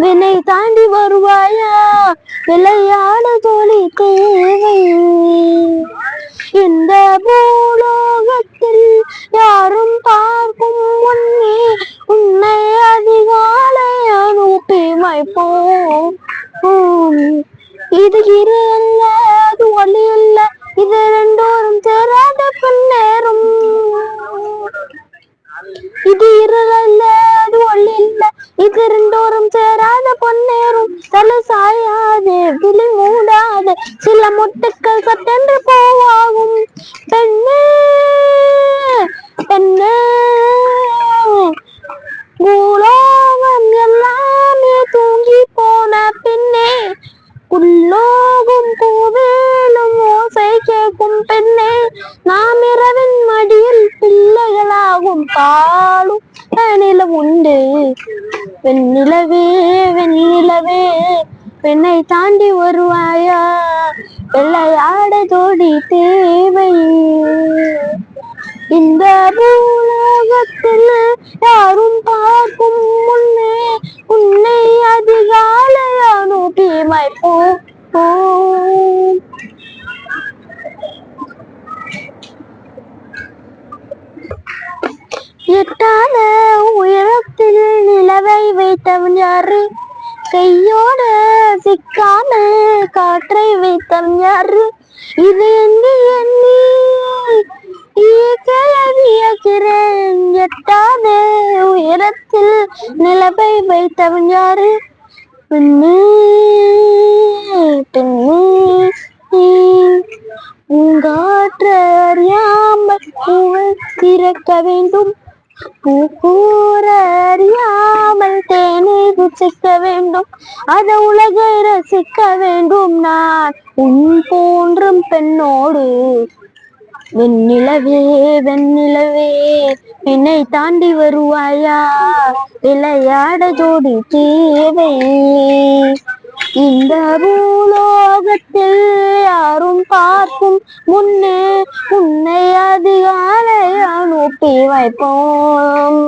வினை தாண்டி வருவாயா விளையாட தோழி தேவை. இந்த பூலோகத்தில் யாரும் பார்க்கும் முன்னே உன்னை அதிகாலை அனுப்பி வைப்போம். இது இரு அல்ல அது ஒளி அல்ல, இது ரெண்டோரும் சேராத பின்னேறும். இது இருள் அல்ல அது ஒளி இல்ல, இது ரெண்டோரும் சேராத பொன்னேறும். தலை சாயாது விழி மூடாது சில முட்டுக்கள் சட்டென்று போவாகும். பெண்ணே பெண்ணே பூலோகம் எல்லாமே தூங்கி போன பின்னே உள்ளோகும் பூவேலும் ஓசை கேட்கும் பெண்ணே. நாம் இரவின் மடியில் பிள்ளைகளாகும் பாலும் நிலம் உண்டு. வெண்ணிலவே வெண்ணிலவே பெண்ணை தாண்டி வருவாயா விளையாட ஜோடி தேவை. இந்த பூலோகத்தில் யாரும் பார்க்கும் முன்னே உன்னை அதிகாலை அனுப்பி வைப்போம். எட்டாத உயரத்தில் நிலவை வைத்தவன் யாரு? கையோட சிக்காமல் காற்றை வைத்தவன் யாரு? இது எண்ணி எண்ணி வியக்கிறேன். எட்டாத உயரத்தில் நிலவை வைத்தவன் யாரு? பெண்ணே பெண்ணே பூங்காற்று அறியாமல் பூவை திறக்க வேண்டும். பூக்கூற அறியாமல் தேனை ருசிக்க வேண்டும். அத உலகை ரசிக்க வேண்டும். நான் உன் போன்றும் பெண்ணோடு வெண்ணிலவே வெண்ணிலவே என்னை தாண்டி வருவாயா விளையாட ஜோடி தேவை. இந்த பூலோகத்தில் யாரும் பார்க்கும் முன்னே உன்னை அதிகாலை அனுப்பி வைப்போம்.